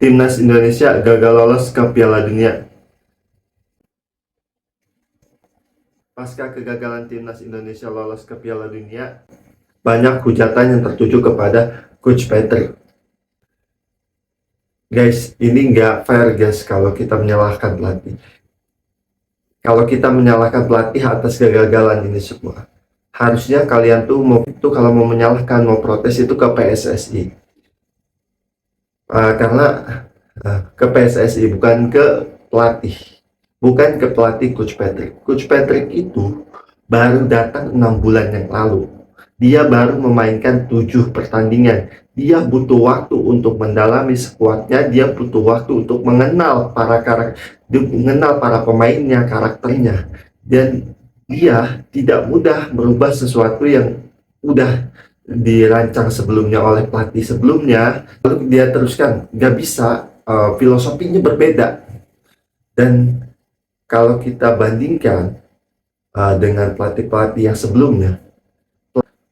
Timnas Indonesia gagal lolos ke Piala Dunia. Pasca kegagalan Timnas Indonesia lolos ke Piala Dunia, banyak hujatan yang tertuju kepada Coach Patrick. Guys, ini nggak fair guys kalau kita menyalahkan pelatih. Kalau kita menyalahkan pelatih atas kegagalan ini semua, harusnya kalian kalau mau menyalahkan, mau protes itu ke PSSI. Karena ke PSSI, bukan ke pelatih. Bukan ke pelatih Coach Patrick. Coach Patrick itu baru datang 6 bulan yang lalu. Dia baru memainkan 7 pertandingan. Dia butuh waktu untuk mendalami skuadnya. Dia butuh waktu untuk mengenal para pemainnya, karakternya. Dan dia tidak mudah merubah sesuatu yang udah dirancang sebelumnya oleh pelatih sebelumnya. Lalu dia teruskan, nggak bisa. Filosofinya berbeda. Dan kalau kita bandingkan dengan pelatih-pelatih yang sebelumnya,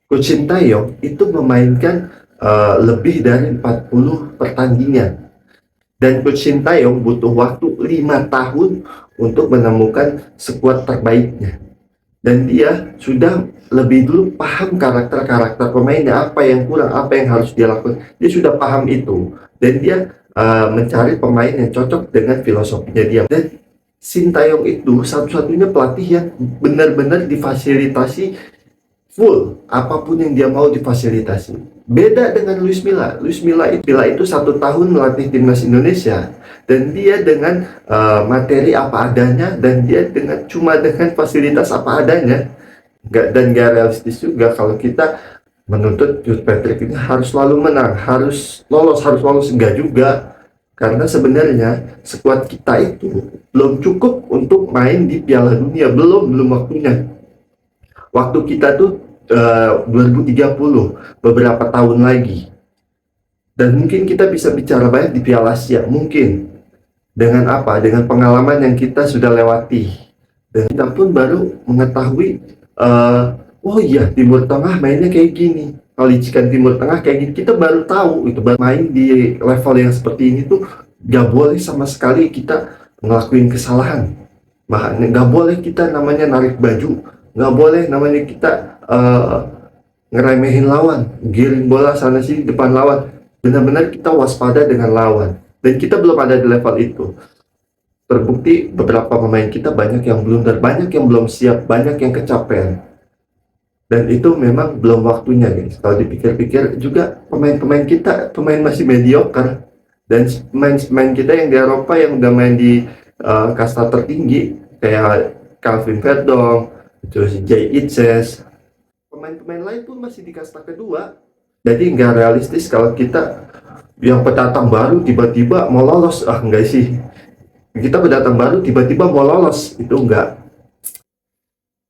Coach Sintayong itu memainkan lebih dari 40 pertandingan. Dan Coach Sintayong butuh waktu 5 tahun untuk menemukan skuad terbaiknya. Dan dia sudah lebih dulu paham karakter-karakter pemainnya, apa yang kurang, apa yang harus dia lakukan. Dia sudah paham itu. Dan dia mencari pemain yang cocok dengan filosofinya dia. Dan Sintayong itu satu-satunya pelatih yang benar-benar difasilitasi full, apapun yang dia mau difasilitasi. Beda dengan Luis Milla. Luis Milla itu 1 tahun melatih timnas Indonesia, dan dia dengan materi apa adanya, dan dia cuma dengan fasilitas apa adanya. Gak realistis juga kalau kita menuntut Coach Patrick ini harus selalu menang, harus lolos, enggak juga. Karena sebenarnya skuad kita itu belum cukup untuk main di Piala Dunia, belum waktunya. Waktu kita tuh 2030, beberapa tahun lagi. Dan mungkin kita bisa bicara banyak di Piala Asia, mungkin. Dengan apa? Dengan pengalaman yang kita sudah lewati. Dan kita pun baru mengetahui, oh iya, Timur Tengah mainnya kayak gini. Kalicikan Timur Tengah kayak gini, kita baru tahu itu. Main di level yang seperti ini tuh gak boleh sama sekali kita ngelakuin kesalahan. Gak boleh kita namanya narik baju, gak boleh namanya kita ngeremehin lawan, giring bola sana sini depan lawan. Benar-benar kita waspada dengan lawan, dan kita belum ada di level itu. Terbukti beberapa pemain kita banyak yang blunder, banyak yang belum siap, banyak yang kecapean. Dan itu memang belum waktunya guys. Kalau dipikir-pikir juga, pemain-pemain kita masih mediocre. Dan pemain kita yang di Eropa yang udah main di kasta tertinggi kayak Calvin Verdong, terus Jay Itzes, pemain-pemain lain pun masih di kasta kedua. Jadi nggak realistis kalau kita yang pendatang baru tiba-tiba mau lolos. Enggak sih, kita pendatang baru tiba-tiba mau lolos, itu enggak.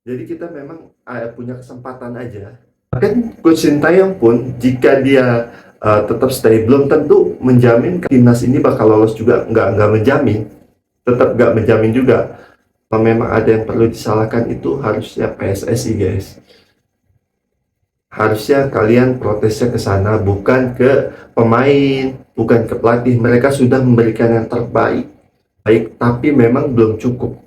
Jadi kita memang punya kesempatan aja. Bahkan Coach Sintayong pun jika dia tetap stay, belum tentu menjamin timnas ini bakal lolos juga. Nggak menjamin, tetap nggak menjamin juga. Memang ada yang perlu disalahkan, itu harusnya PSSI guys. Harusnya kalian protesnya ke sana, bukan ke pemain, bukan ke pelatih. Mereka sudah memberikan yang terbaik, tapi memang belum cukup,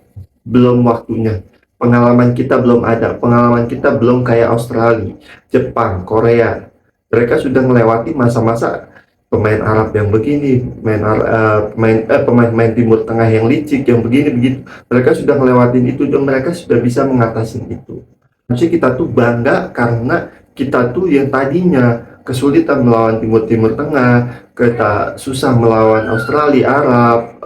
belum waktunya. Pengalaman kita belum ada, pengalaman kita belum kayak Australia, Jepang, Korea. Mereka sudah melewati masa-masa pemain Arab yang begini, pemain Timur Tengah yang licik, yang begini begitu. Mereka sudah melewatin itu, dan mereka sudah bisa mengatasi itu. Harusnya kita tuh bangga karena kita tuh yang tadinya kesulitan melawan Timur Tengah, kita susah melawan Australia, Arab,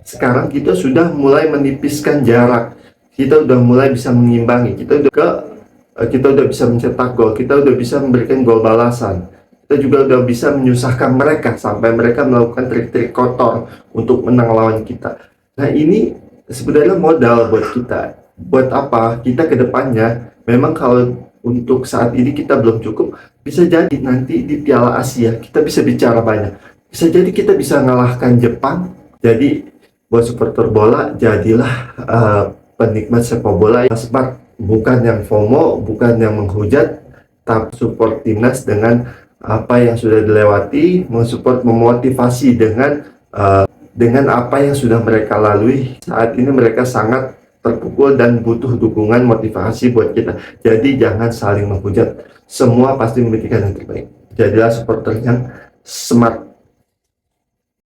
sekarang kita sudah mulai menipiskan jarak. Kita udah mulai bisa mengimbangi, kita udah bisa mencetak gol, kita udah bisa memberikan gol balasan, kita juga udah bisa menyusahkan mereka sampai mereka melakukan trik-trik kotor untuk menang lawan kita. Nah ini sebenarnya modal buat kita. Buat apa? Kita kedepannya memang kalau untuk saat ini kita belum cukup, bisa jadi nanti di Piala Asia kita bisa bicara banyak. Bisa jadi kita bisa ngalahkan Jepang. Jadi buat supporter bola, jadilah penikmat sepak bola yang smart, bukan yang FOMO, bukan yang menghujat, tapi support timnas dengan apa yang sudah dilewati, mensupport, memotivasi dengan apa yang sudah mereka lalui. Saat ini mereka sangat terpukul dan butuh dukungan motivasi buat kita. Jadi jangan saling menghujat. Semua pasti memikirkan yang terbaik. Jadilah supporter yang smart.